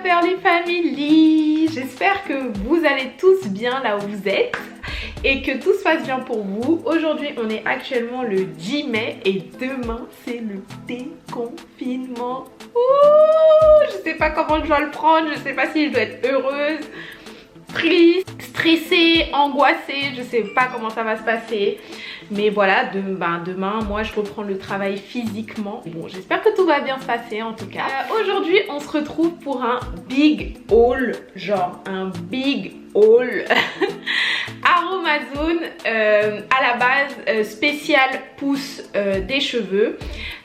Pearly Family, j'espère que vous allez tous bien là où vous êtes et que tout se passe bien pour vous. Aujourd'hui on est actuellement le 10 mai et demain c'est le déconfinement. Ouh, je sais pas comment je dois le prendre, je sais pas si je dois être heureuse, triste, stressée, angoissée, je sais pas comment ça va se passer. Mais voilà, demain, moi je reprends le travail physiquement. Bon, j'espère que tout va bien se passer en tout cas. Aujourd'hui, on se retrouve pour un big haul, genre un big haul Aromazone à la base spécial pousse des cheveux.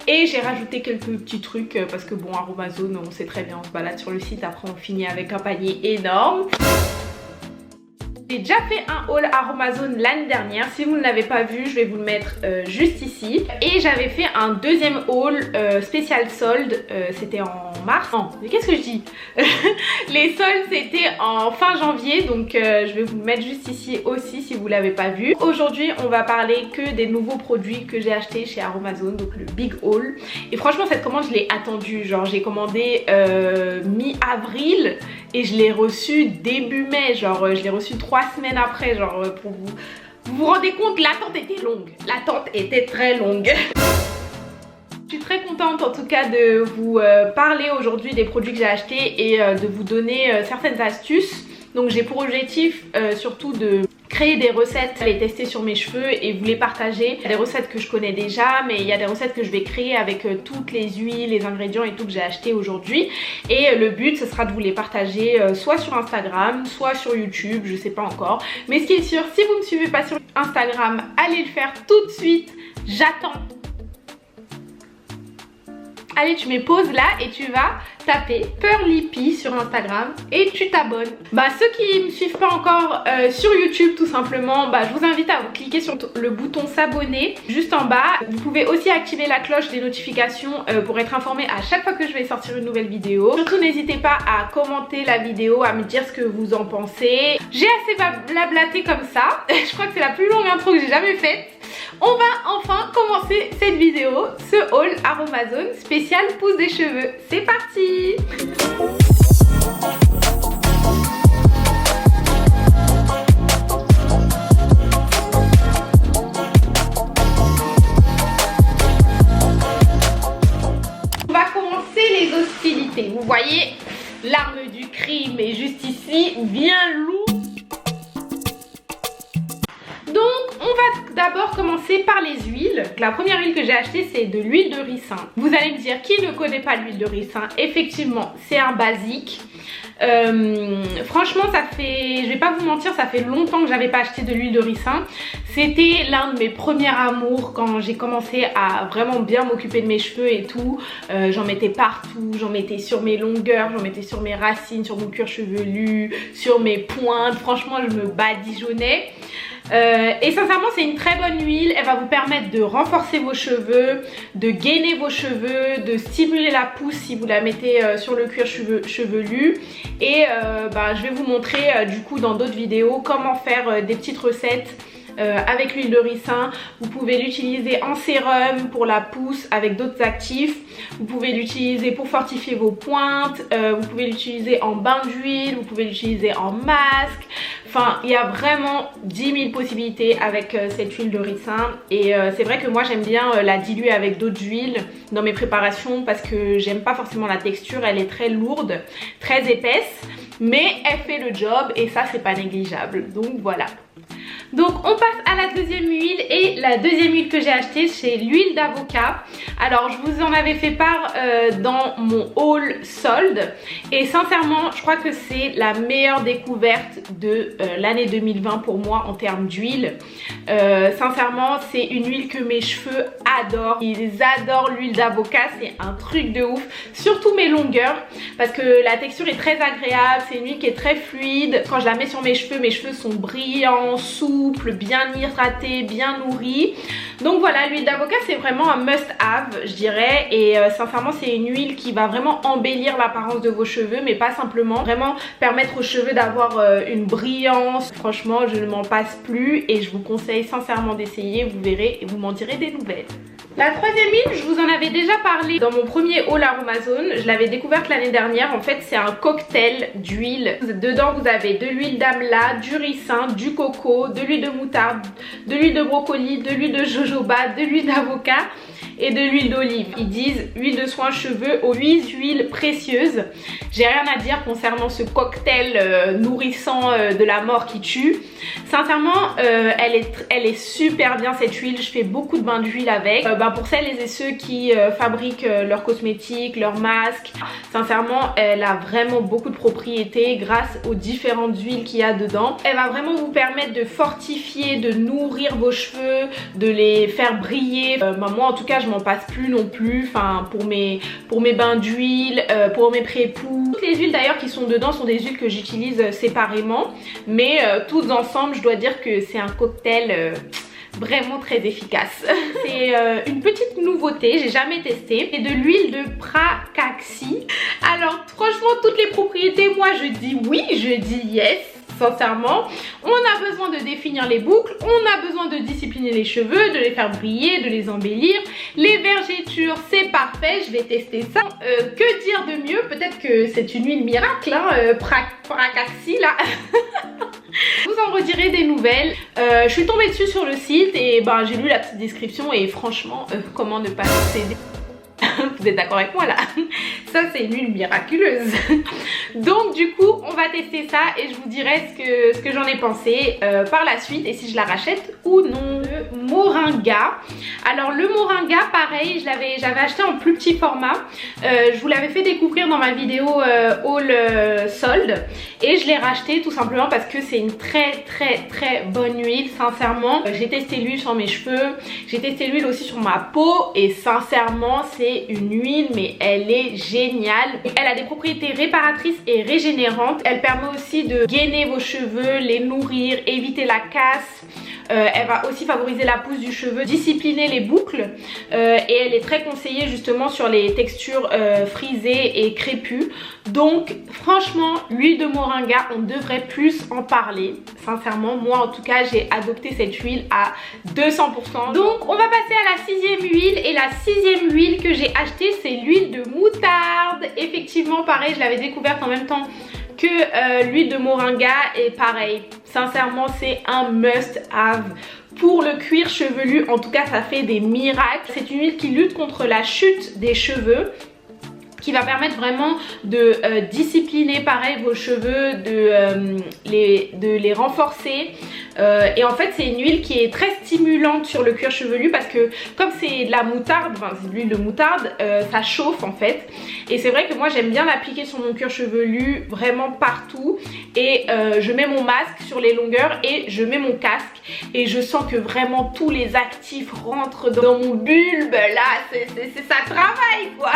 Et j'ai rajouté quelques petits trucs parce que bon, Aromazone, on sait très bien, on se balade sur le site, après on finit avec un panier énorme. J'ai déjà fait un haul Aromazone l'année dernière, si vous ne l'avez pas vu je vais vous le mettre juste ici. Et j'avais fait un deuxième haul spécial solde, c'était en mars. Non, mais qu'est-ce que je dis? Les soldes c'était en fin janvier, donc je vais vous le mettre juste ici aussi si vous ne l'avez pas vu. Aujourd'hui on va parler que des nouveaux produits que j'ai achetés chez Aromazone, donc le big haul. Et franchement cette commande je l'ai attendue, genre j'ai commandé mi-avril et je l'ai reçu début mai, genre je l'ai reçu 3 semaines après, genre pour vous. Vous vous rendez compte, l'attente était longue. L'attente était très longue. Je suis très contente en tout cas de vous parler aujourd'hui des produits que j'ai achetés et de vous donner certaines astuces. Donc j'ai pour objectif surtout de créer des recettes, les tester sur mes cheveux et vous les partager. Il y a des recettes que je connais déjà, mais il y a des recettes que je vais créer avec toutes les huiles, les ingrédients et tout que j'ai acheté aujourd'hui. Et le but ce sera de vous les partager soit sur Instagram, soit sur YouTube, je sais pas encore. Mais ce qui est sûr, si vous ne me suivez pas sur Instagram, allez le faire tout de suite. J'attends. Allez, tu mets pause là et tu vas taper Pearly sur Instagram et tu t'abonnes. Ceux qui me suivent pas encore sur YouTube tout simplement, je vous invite à vous cliquer sur le bouton s'abonner juste en bas. Vous pouvez aussi activer la cloche des notifications pour être informé à chaque fois que je vais sortir une nouvelle vidéo. Surtout n'hésitez pas à commenter la vidéo, à me dire ce que vous en pensez. J'ai assez blablaté comme ça. Je crois que c'est la plus longue intro que j'ai jamais faite. On va enfin commencer cette vidéo, ce haul Aromazone spécial pousse des cheveux. C'est parti! On va commencer les hostilités. Vous voyez, l'arme du crime est juste ici, bien lourd. Donc on va d'abord commencer par les huiles. La première huile que j'ai achetée c'est de l'huile de ricin. Vous allez me dire qui ne connaît pas l'huile de ricin? Effectivement c'est un basique. Franchement ça fait, je vais pas vous mentir, ça fait longtemps que j'avais pas acheté de l'huile de ricin. C'était l'un de mes premiers amours quand j'ai commencé à vraiment bien m'occuper de mes cheveux et tout. J'en mettais partout, j'en mettais sur mes longueurs, j'en mettais sur mes racines, sur mon cuir chevelu, sur mes pointes. Franchement je me badigeonnais. Et sincèrement c'est une très bonne huile, elle va vous permettre de renforcer vos cheveux, de gainer vos cheveux, de stimuler la pousse si vous la mettez sur le cuir chevelu. Et je vais vous montrer du coup dans d'autres vidéos comment faire des petites recettes avec l'huile de ricin. Vous pouvez l'utiliser en sérum pour la pousse avec d'autres actifs. Vous pouvez l'utiliser pour fortifier vos pointes. Vous pouvez l'utiliser en bain d'huile. Vous pouvez l'utiliser en masque. Enfin, il y a vraiment 10 000 possibilités avec cette huile de ricin. Et c'est vrai que moi j'aime bien la diluer avec d'autres huiles dans mes préparations parce que j'aime pas forcément la texture. Elle est très lourde, très épaisse. Mais elle fait le job et ça c'est pas négligeable. Donc voilà. Donc on passe à la deuxième huile et la deuxième huile que j'ai achetée c'est l'huile d'avocat. Alors je vous en avais fait part dans mon haul solde et sincèrement je crois que c'est la meilleure découverte de l'année 2020 pour moi en termes d'huile. Sincèrement c'est une huile que mes cheveux adorent. Ils adorent l'huile d'avocat, c'est un truc de ouf. Surtout mes longueurs parce que la texture est très agréable, c'est une huile qui est très fluide. Quand je la mets sur mes cheveux sont brillants, souples, bien hydratés, bien nourris. Donc voilà, l'huile d'avocat c'est vraiment un must have je dirais. Et sincèrement c'est une huile qui va vraiment embellir l'apparence de vos cheveux, mais pas simplement, vraiment permettre aux cheveux d'avoir une brillance. Franchement je ne m'en passe plus et je vous conseille sincèrement d'essayer, vous verrez et vous m'en direz des nouvelles. La troisième huile, je vous en avais déjà parlé dans mon premier haul Aromazone. Je l'avais découverte l'année dernière. En fait, c'est un cocktail d'huile. Dedans, vous avez de l'huile d'amla, du ricin, du coco, de l'huile de moutarde, de l'huile de brocoli, de l'huile de jojoba, de l'huile d'avocat et de l'huile d'olive. Ils disent huile de soin cheveux aux 8 huiles précieuses. J'ai rien à dire concernant ce cocktail nourrissant de la mort qui tue. Sincèrement, elle est super bien cette huile. Je fais beaucoup de bains d'huile avec. Pour celles et ceux qui fabriquent leurs cosmétiques, leurs masques, sincèrement, elle a vraiment beaucoup de propriétés grâce aux différentes huiles qu'il y a dedans. Elle va vraiment vous permettre de fortifier, de nourrir vos cheveux, de les faire briller. Moi en tout cas, je m'en passe plus non plus. Enfin, pour mes bains d'huile, pour mes pré-poux. Toutes les huiles d'ailleurs qui sont dedans sont des huiles que j'utilise séparément, mais toutes ensemble, je dois dire que c'est un cocktail vraiment très efficace. C'est une petite nouveauté, j'ai jamais testé. C'est de l'huile de Pracaxi. Alors franchement, toutes les propriétés, moi je dis oui, je dis yes. Sincèrement, on a besoin de définir les boucles, on a besoin de discipliner les cheveux, de les faire briller, de les embellir. Les vergetures, c'est parfait, je vais tester ça. Que dire de mieux? Peut-être que c'est une huile miracle, hein, Pracaxi là. Je vous en redirai des nouvelles. Je suis tombée dessus sur le site et j'ai lu la petite description et franchement, comment ne pas céder? Vous êtes d'accord avec moi là? Ça c'est une huile miraculeuse. Donc du coup on va tester ça et je vous dirai ce que j'en ai pensé par la suite et si je la rachète ou non. Le moringa. Alors le moringa pareil, j'avais acheté en plus petit format. Je vous l'avais fait découvrir dans ma vidéo haul solde et je l'ai racheté tout simplement parce que c'est une très bonne huile. Sincèrement, j'ai testé l'huile sur mes cheveux, j'ai testé l'huile aussi sur ma peau et sincèrement c'est une huile mais elle est géniale. Elle a des propriétés réparatrices et régénérantes. Elle permet aussi de gainer vos cheveux, les nourrir, éviter la casse. Elle va aussi favoriser la pousse du cheveu, discipliner les boucles et elle est très conseillée justement sur les textures frisées et crépues. Donc franchement l'huile de moringa, on devrait plus en parler. Sincèrement moi en tout cas j'ai adopté cette huile à 200%. Donc on va passer à la sixième huile et la sixième huile que j'ai achetée c'est l'huile de moutarde. Effectivement pareil, je l'avais découverte en même temps que l'huile de moringa et pareil, sincèrement c'est un must have pour le cuir chevelu. En tout cas ça fait des miracles. C'est une huile qui lutte contre la chute des cheveux, qui va permettre vraiment de discipliner pareil vos cheveux, de les renforcer. Et en fait c'est une huile qui est très stimulante sur le cuir chevelu parce que comme c'est de la moutarde, enfin c'est de l'huile de moutarde, ça chauffe en fait. Et c'est vrai que moi j'aime bien l'appliquer sur mon cuir chevelu vraiment partout. Et je mets mon masque sur les longueurs et je mets mon casque. Et je sens que vraiment tous les actifs rentrent dans mon bulbe là, ça travaille quoi.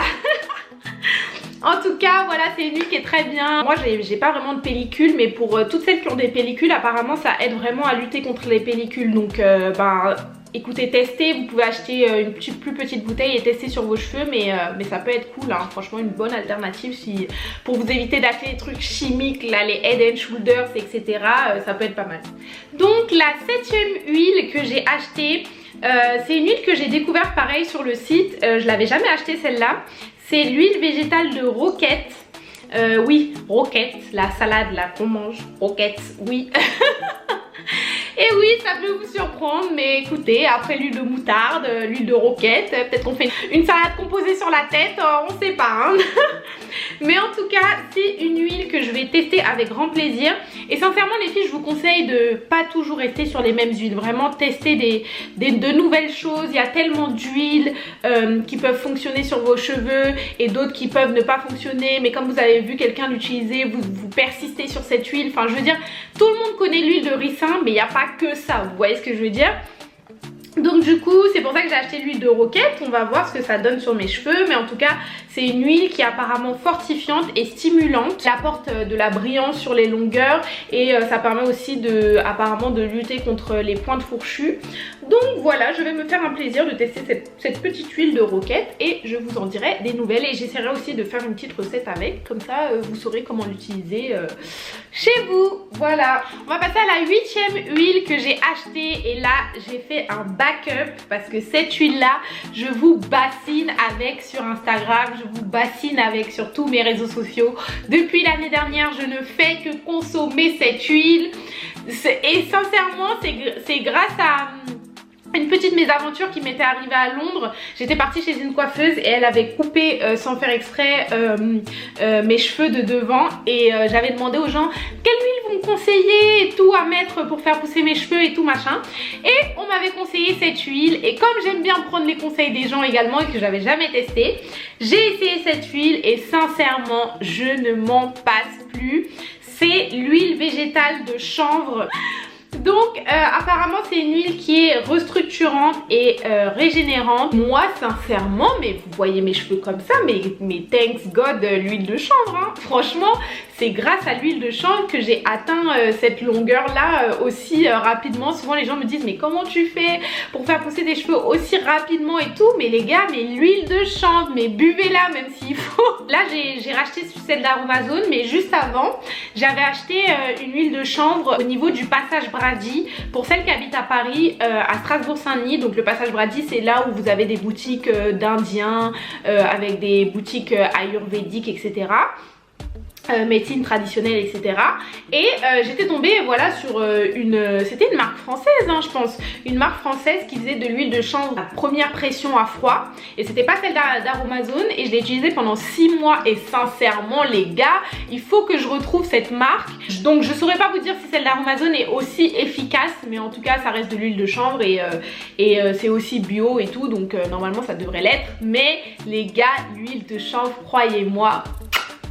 En tout cas voilà, c'est une huile qui est très bien. Moi j'ai pas vraiment de pellicule, mais pour toutes celles qui ont des pellicules apparemment ça aide vraiment à lutter contre les pellicules. Donc écoutez, testez, vous pouvez acheter une plus petite bouteille et tester sur vos cheveux, mais ça peut être cool hein. Franchement une bonne alternative pour vous éviter d'acheter des trucs chimiques là, les Head and Shoulders etc. Ça peut être pas mal. Donc la septième huile que j'ai achetée, c'est une huile que j'ai découverte pareil sur le site. Je l'avais jamais achetée celle-là. C'est l'huile végétale de roquette. Oui, roquette, la salade là qu'on mange, roquette, oui. Et oui, ça peut vous surprendre, mais écoutez, après l'huile de moutarde, l'huile de roquette, peut-être qu'on fait une salade composée sur la tête, on sait pas hein. Mais en tout cas, c'est une huile que je vais tester avec grand plaisir. Et sincèrement les filles, je vous conseille de pas toujours rester sur les mêmes huiles. Vraiment tester de nouvelles choses. Il y a tellement d'huiles qui peuvent fonctionner sur vos cheveux et d'autres qui peuvent ne pas fonctionner. Mais comme vous avez vu quelqu'un l'utiliser, vous persistez sur cette huile. Enfin je veux dire, tout le monde connaît l'huile de ricin, mais il n'y a pas que ça, vous voyez ce que je veux dire. Donc du coup c'est pour ça que j'ai acheté l'huile de roquette. On va voir ce que ça donne sur mes cheveux, mais en tout cas C'est une huile qui est apparemment fortifiante et stimulante, qui apporte de la brillance sur les longueurs et ça permet aussi apparemment de lutter contre les pointes fourchues. Donc voilà, je vais me faire un plaisir de tester cette petite huile de roquette et je vous en dirai des nouvelles, et j'essaierai aussi de faire une petite recette avec, comme ça vous saurez comment l'utiliser chez vous. Voilà, on va passer à la 8e huile que j'ai achetée, et là j'ai fait un backup parce que cette huile là je vous bassine avec sur Instagram, je vous bassine avec sur tous mes réseaux sociaux. Depuis l'année dernière je ne fais que consommer cette huile et sincèrement c'est grâce à une petite mésaventure qui m'était arrivée à Londres. J'étais partie chez une coiffeuse et elle avait coupé sans faire exprès mes cheveux de devant, et j'avais demandé aux gens quelle huile vous me conseillez et tout à mettre pour faire pousser mes cheveux et tout machin, et on m'avait conseillé cette huile, et comme j'aime bien prendre les conseils des gens également et que j'avais jamais testé, j'ai essayé cette huile et sincèrement je ne m'en passe plus. C'est l'huile végétale de chanvre. Donc apparemment c'est une huile qui est restructurante et régénérante. Moi sincèrement, mais vous voyez mes cheveux comme ça, mais thanks God l'huile de chanvre hein. Franchement c'est grâce à l'huile de chanvre que j'ai atteint cette longueur là aussi rapidement. Souvent les gens me disent mais comment tu fais pour faire pousser des cheveux aussi rapidement et tout. Mais les gars, mais l'huile de chanvre, mais buvez-la même s'il faut. Là j'ai racheté celle d'Aromazone, mais juste avant j'avais acheté une huile de chanvre au niveau du passage Brady. Pour celles qui habitent à Paris, à Strasbourg-Saint-Denis, donc le passage Brady c'est là où vous avez des boutiques d'indiens avec des boutiques ayurvédiques etc. Médecine traditionnelle etc. Et j'étais tombée voilà sur c'était une marque française hein, je pense, une marque française qui faisait de l'huile de chanvre à première pression à froid, et c'était pas celle d'Aromazone, et je l'ai utilisée pendant 6 mois et sincèrement les gars il faut que je retrouve cette marque. Donc je saurais pas vous dire si celle d'Aromazone est aussi efficace, mais en tout cas ça reste de l'huile de chanvre et c'est aussi bio et tout, donc normalement ça devrait l'être. Mais les gars, l'huile de chanvre, croyez-moi,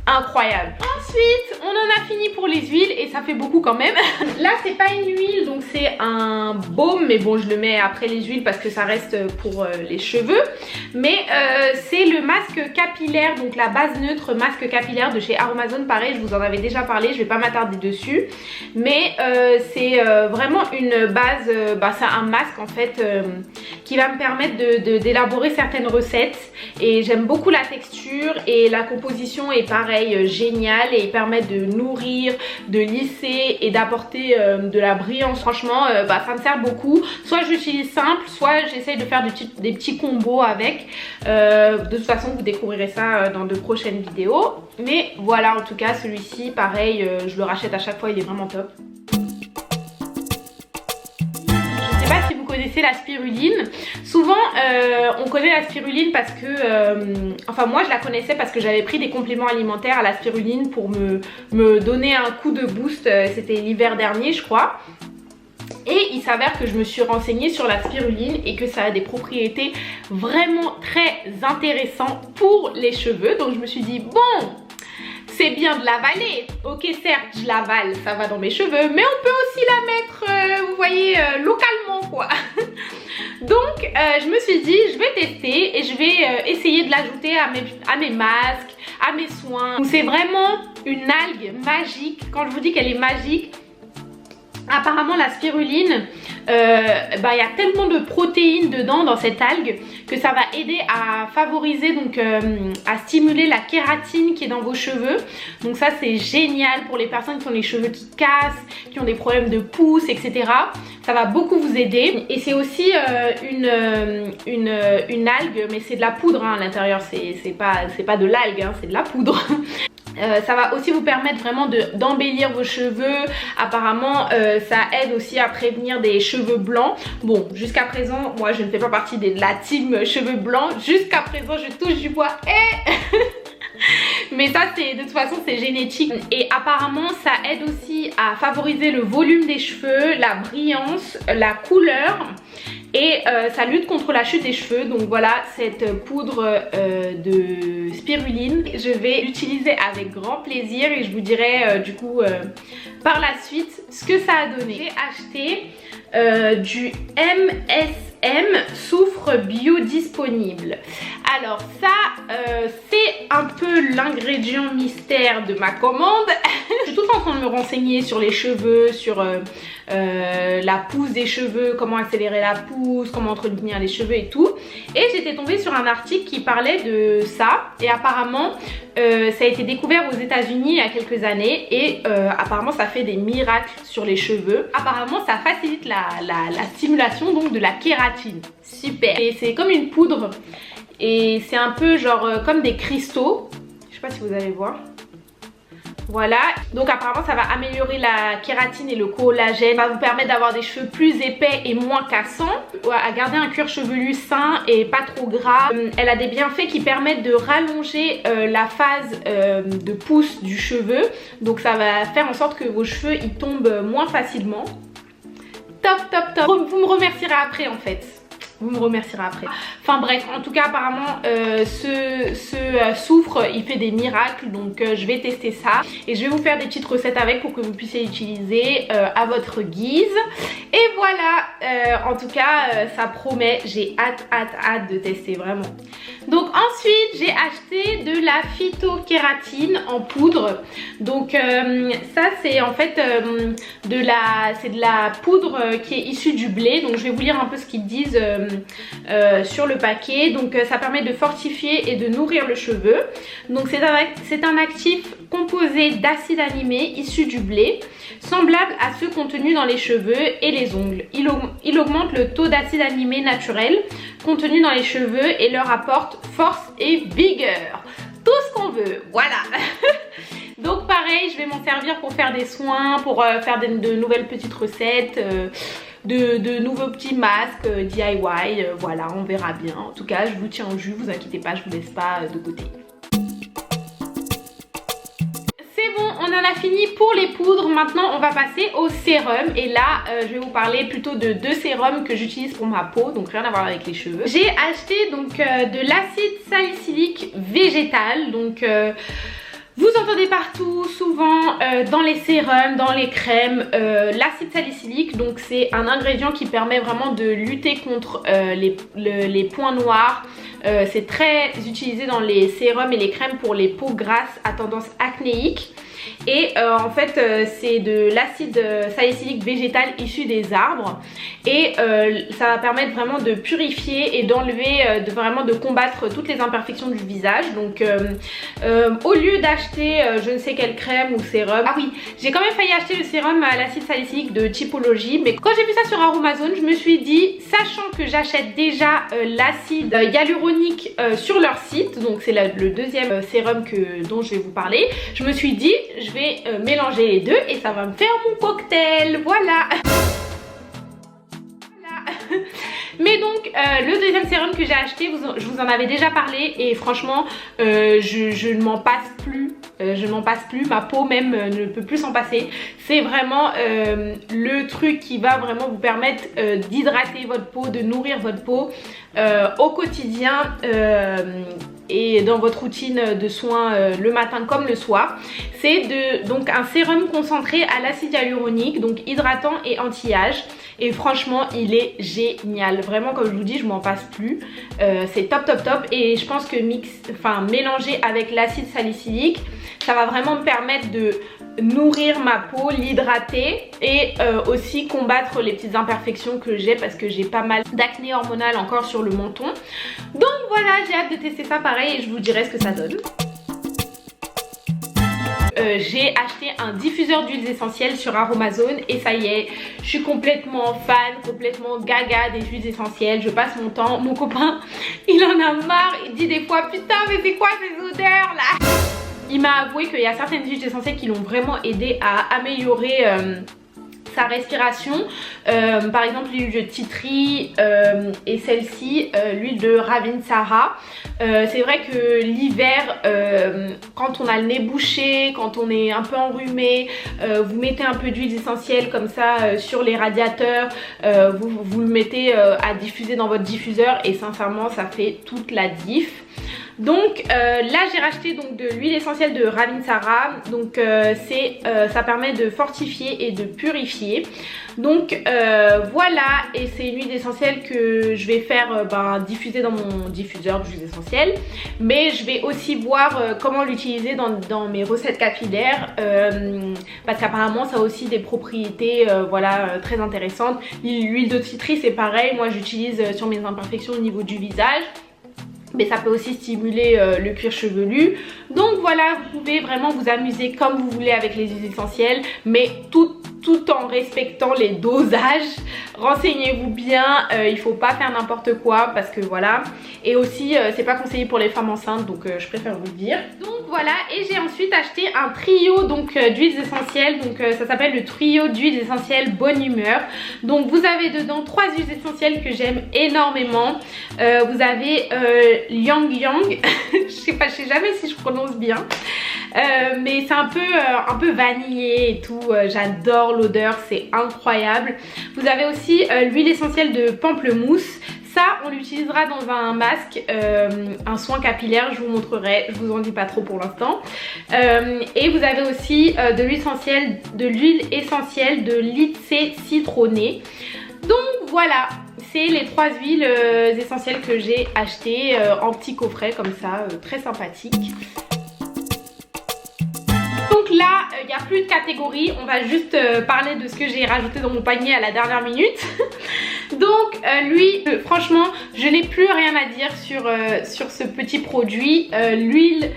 incroyable. Ensuite on en a fini pour les huiles, et ça fait beaucoup quand même. Là c'est pas une huile, donc c'est un baume, mais bon je le mets après les huiles parce que ça reste pour les cheveux. Mais c'est le masque capillaire, donc la base neutre masque capillaire de chez Aromazone. Pareil, je vous en avais déjà parlé, je vais pas m'attarder dessus, mais c'est vraiment une base, c'est un masque en fait qui va me permettre d'élaborer certaines recettes, et j'aime beaucoup la texture et la composition est pareil génial, et il permet de nourrir, de lisser et d'apporter de la brillance. Franchement ça me sert beaucoup. Soit j'utilise simple, soit j'essaye de faire des petits combos avec. De toute façon vous découvrirez ça dans de prochaines vidéos, mais voilà, en tout cas celui-ci pareil, je le rachète à chaque fois, il est vraiment top. Vous connaissez la spiruline. Souvent on connaît la spiruline parce que enfin moi je la connaissais parce que j'avais pris des compléments alimentaires à la spiruline pour me donner un coup de boost. C'était l'hiver dernier je crois. Et il s'avère que je me suis renseignée sur la spiruline et que ça a des propriétés vraiment très intéressantes pour les cheveux. Donc je me suis dit bon, c'est bien de l'avaler, ok certes je l'avale, ça va dans mes cheveux, mais on peut aussi la mettre, vous voyez, localement quoi. Donc je me suis dit je vais tester et je vais essayer de l'ajouter à mes masques, à mes soins. Donc c'est vraiment une algue magique. Quand je vous dis qu'elle est magique, apparemment la spiruline, il y a tellement de protéines dedans dans cette algue que ça va aider à favoriser, donc à stimuler la kératine qui est dans vos cheveux. Donc ça c'est génial pour les personnes qui ont les cheveux qui cassent, qui ont des problèmes de pousse etc. Ça va beaucoup vous aider. Et c'est aussi une algue, mais c'est de la poudre hein, à l'intérieur, c'est pas de l'algue hein, c'est de la poudre. Ça va aussi vous permettre vraiment d'embellir vos cheveux. Apparemment ça aide aussi à prévenir des cheveux blancs. Bon, jusqu'à présent moi je ne fais pas partie de la team cheveux blancs. Jusqu'à présent je touche du bois mais ça c'est de toute façon c'est génétique. Et apparemment ça aide aussi à favoriser le volume des cheveux, la brillance, la couleur, et ça lutte contre la chute des cheveux. Donc voilà cette poudre de spiruline, je vais l'utiliser avec grand plaisir et je vous dirai du coup par la suite ce que ça a donné. J'ai acheté du MSM soufre biodisponible. Alors ça, c'est un peu l'ingrédient mystère de ma commande. Je suis tout le temps en train de me renseigner sur les cheveux, sur la pousse des cheveux, comment accélérer la pousse, comment entretenir les cheveux et tout. Et j'étais tombée sur un article qui parlait de ça. Et apparemment, ça a été découvert aux États-Unis il y a quelques années. Et apparemment, ça fait des miracles sur les cheveux. Apparemment, ça facilite la stimulation donc de la kératine. Super. Et c'est comme une poudre. Et c'est un peu genre comme des cristaux. Je sais pas si vous allez voir. Voilà, donc apparemment ça va améliorer la kératine et le collagène, ça va vous permettre d'avoir des cheveux plus épais et moins cassants, à garder un cuir chevelu sain et pas trop gras. Elle a des bienfaits qui permettent de rallonger la phase de pousse du cheveu, donc ça va faire en sorte que vos cheveux ils tombent moins facilement. Top top top. Vous me remercierez après en fait. Vous me remercierez après. Enfin bref, en tout cas apparemment ce soufre il fait des miracles, donc je vais tester ça et je vais vous faire des petites recettes avec pour que vous puissiez l'utiliser à votre guise. Et voilà, en tout cas ça promet, j'ai hâte de tester vraiment. Donc ensuite j'ai acheté de la phytokératine en poudre. Donc ça c'est en fait de la poudre qui est issue du blé. Donc je vais vous lire un peu ce qu'ils disent sur le paquet. Donc ça permet de fortifier et de nourrir le cheveu. Donc c'est un actif composé d'acides aminés issus du blé, semblable à ceux contenus dans les cheveux et les ongles. Il augmente le taux d'acides aminés naturels contenus dans les cheveux et leur apporte force et vigueur. Tout ce qu'on veut, voilà. Donc pareil, je vais m'en servir pour faire des soins, pour faire de nouvelles petites recettes, de nouveaux petits masques DIY, voilà, on verra bien. En tout cas, je vous tiens au jus, vous inquiétez pas, je vous laisse pas de côté. C'est bon, on en a fini pour les poudres. Maintenant, on va passer au sérum. Et là, je vais vous parler plutôt de deux sérums que j'utilise pour ma peau, donc rien à voir avec les cheveux. J'ai acheté donc de l'acide salicylique végétal, donc vous entendez partout, souvent dans les sérums, dans les crèmes, l'acide salicylique. Donc c'est un ingrédient qui permet vraiment de lutter contre les points noirs. C'est très utilisé dans les sérums et les crèmes pour les peaux grasses à tendance acnéique. Et en fait c'est de l'acide salicylique végétal issu des arbres. Et ça va permettre vraiment de purifier et d'enlever, vraiment de combattre toutes les imperfections du visage. Donc au lieu d'acheter je ne sais quelle crème ou sérum, ah oui, j'ai quand même failli acheter le sérum à l'acide salicylique de Typologie, mais quand j'ai vu ça sur Aromazone, je me suis dit, sachant que j'achète déjà l'acide hyaluronique sur leur site, donc c'est le deuxième sérum dont je vais vous parler, je me suis dit je vais mélanger les deux et ça va me faire mon cocktail, voilà. Mais donc le deuxième sérum que j'ai acheté, je vous en avais déjà parlé et franchement je ne m'en passe plus. Je n'en passe plus, ma peau même ne peut plus s'en passer. C'est vraiment le truc qui va vraiment vous permettre d'hydrater votre peau, de nourrir votre peau au quotidien et dans votre routine de soins le matin comme le soir. C'est donc un sérum concentré à l'acide hyaluronique, donc hydratant et anti-âge. Et franchement il est génial, vraiment comme je vous dis je m'en passe plus, c'est top top top. Et je pense que mélanger avec l'acide salicylique, ça va vraiment me permettre de nourrir ma peau, l'hydrater et aussi combattre les petites imperfections que j'ai, parce que j'ai pas mal d'acné hormonal encore sur le menton. Donc voilà, j'ai hâte de tester ça pareil et je vous dirai ce que ça donne. J'ai acheté un diffuseur d'huiles essentielles sur Aromazone et ça y est, je suis complètement fan, complètement gaga des huiles essentielles. Je passe mon temps, mon copain il en a marre, il dit des fois putain mais c'est quoi ces odeurs là. Il m'a avoué qu'il y a certaines huiles essentielles qui l'ont vraiment aidé à améliorer sa respiration, par exemple l'huile de tea tree et celle-ci, l'huile de Ravinsara. C'est vrai que l'hiver, quand on a le nez bouché, quand on est un peu enrhumé, vous mettez un peu d'huile essentielle comme ça sur les radiateurs, vous le mettez à diffuser dans votre diffuseur et sincèrement ça fait toute la diff. Donc là j'ai racheté donc de l'huile essentielle de Ravinsara. Donc ça permet de fortifier et de purifier. Donc voilà, et c'est une huile essentielle que je vais faire diffuser dans mon diffuseur d'huile essentielle. Mais je vais aussi voir comment l'utiliser dans mes recettes capillaires, parce qu'apparemment ça a aussi des propriétés voilà, très intéressantes. L'huile de citron c'est pareil, moi j'utilise sur mes imperfections au niveau du visage. Mais ça peut aussi stimuler le cuir chevelu. Donc voilà, vous pouvez vraiment vous amuser comme vous voulez avec les huiles essentielles, mais tout en respectant les dosages. Renseignez-vous bien, il faut pas faire n'importe quoi parce que voilà. Et aussi c'est pas conseillé pour les femmes enceintes, donc je préfère vous le dire. Donc voilà, et j'ai ensuite acheté un trio donc d'huiles essentielles. Donc ça s'appelle le trio d'huiles essentielles bonne humeur. Donc vous avez dedans 3 huiles essentielles que j'aime énormément. Vous avez Yang Yang, je sais jamais si je prononce bien. Mais c'est un peu vanillé et tout, j'adore l'odeur, c'est incroyable. Vous avez aussi l'huile essentielle de pamplemousse. Ça on l'utilisera dans un masque, un soin capillaire, je vous montrerai, je vous en dis pas trop pour l'instant. Et vous avez aussi de l'huile essentielle de lycée citronné. Donc voilà, c'est les 3 huiles essentielles que j'ai achetées en petit coffret comme ça, très sympathique. Donc là, il n'y a plus de catégorie, on va juste parler de ce que j'ai rajouté dans mon panier à la dernière minute. Donc lui, franchement, je n'ai plus rien à dire sur ce petit produit. L'huile,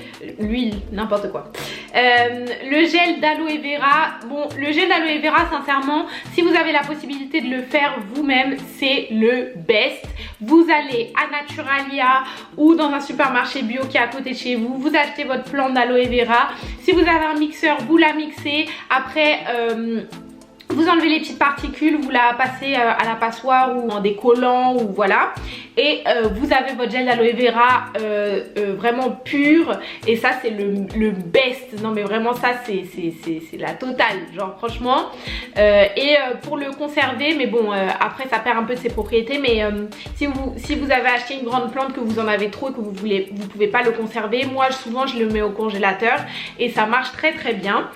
n'importe quoi. Le gel d'aloe vera, bon, le gel d'aloe vera, sincèrement, si vous avez la possibilité de le faire vous-même, c'est le best. Vous allez à Naturalia ou dans un supermarché bio qui est à côté de chez vous, vous achetez votre plante d'aloe vera. Si vous avez un mixeur, vous la mixez. Après vous enlevez les petites particules, vous la passez à la passoire ou en décollant ou voilà. Et vous avez votre gel d'aloe vera vraiment pur. Et ça c'est le best. Non mais vraiment ça c'est la totale. Genre franchement. Pour le conserver, mais bon après ça perd un peu de ses propriétés. Mais si vous avez acheté une grande plante que vous en avez trop et que vous pouvez pas le conserver, moi souvent je le mets au congélateur et ça marche très très bien.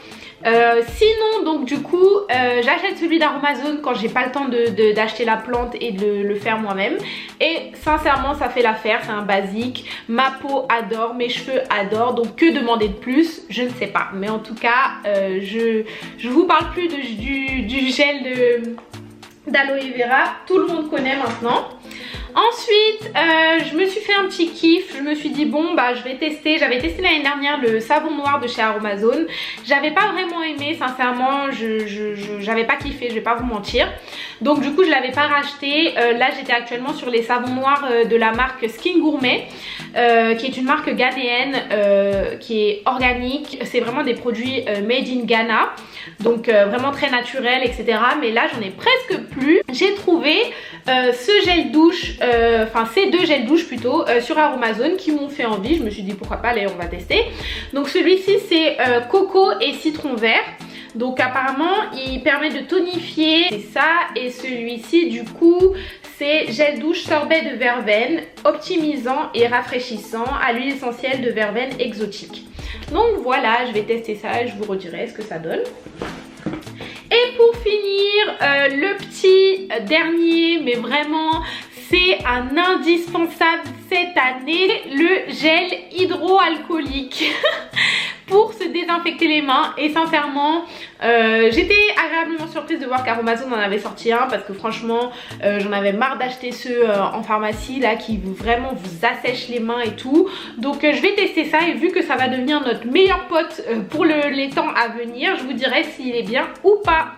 Sinon donc du coup j'achète celui d'Aromazone quand j'ai pas le temps d'acheter la plante et de le faire moi-même, et sincèrement ça fait l'affaire, c'est un basique, ma peau adore, mes cheveux adorent, donc que demander de plus, je ne sais pas. Mais en tout cas je vous parle plus du gel d'aloe vera, tout le monde connaît maintenant. Ensuite je me suis fait un petit kiff, je me suis dit bon bah je vais tester, j'avais testé l'année dernière le savon noir de chez Aromazone, j'avais pas vraiment aimé sincèrement, j'avais pas kiffé, je vais pas vous mentir, donc du coup je l'avais pas racheté. Là j'étais actuellement sur les savons noirs de la marque Skin Gourmet, qui est une marque ghanéenne, qui est organique, c'est vraiment des produits made in Ghana, donc vraiment très naturel etc. Mais là j'en ai presque plus. J'ai trouvé ce gel douche, enfin ces 2 gels douche plutôt sur Aromazone qui m'ont fait envie. Je me suis dit pourquoi pas, allez on va tester. Donc celui-ci c'est coco et citron vert. Donc apparemment il permet de tonifier, c'est ça. Et celui-ci du coup c'est gel douche sorbet de verveine, optimisant et rafraîchissant à l'huile essentielle de verveine exotique. Donc voilà, je vais tester ça et je vous redirai ce que ça donne. Et pour finir, le petit dernier, mais vraiment c'est un indispensable cette année, le gel hydroalcoolique pour se désinfecter les mains. Et sincèrement j'étais agréablement surprise de voir qu'Aromazone en avait sorti un, parce que franchement j'en avais marre d'acheter ceux en pharmacie là qui vraiment vous assèchent les mains et tout. Donc je vais tester ça, et vu que ça va devenir notre meilleur pote pour les temps à venir, je vous dirai s'il est bien ou pas.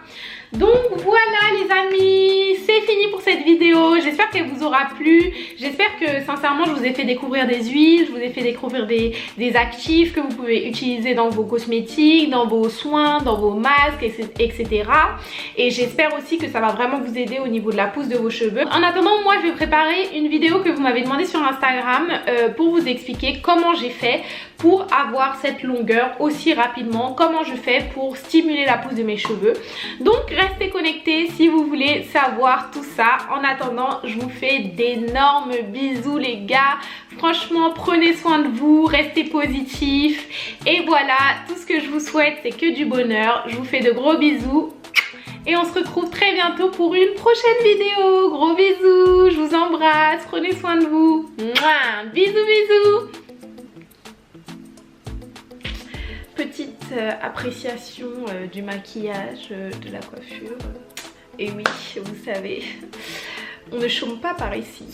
Donc voilà les amis, c'est fini pour cette vidéo. J'espère qu'elle vous aura plu. J'espère que sincèrement je vous ai fait découvrir des huiles, je vous ai fait découvrir des actifs que vous pouvez utiliser dans vos cosmétiques, dans vos soins, dans vos masques, etc. Et j'espère aussi que ça va vraiment vous aider au niveau de la pousse de vos cheveux. En attendant, moi je vais préparer une vidéo que vous m'avez demandé sur Instagram pour vous expliquer comment j'ai fait pour avoir cette longueur aussi rapidement. Comment je fais pour stimuler la pousse de mes cheveux. Donc restez connectés si vous voulez savoir tout ça. En attendant, je vous fais d'énormes bisous les gars. Franchement, prenez soin de vous, restez positifs. Et voilà, tout ce que je vous souhaite, c'est que du bonheur. Je vous fais de gros bisous. Et on se retrouve très bientôt pour une prochaine vidéo. Gros bisous, je vous embrasse, prenez soin de vous. Mouah, bisous, bisous. Petite appréciation du maquillage, de la coiffure. Et oui, vous savez, on ne chôme pas par ici.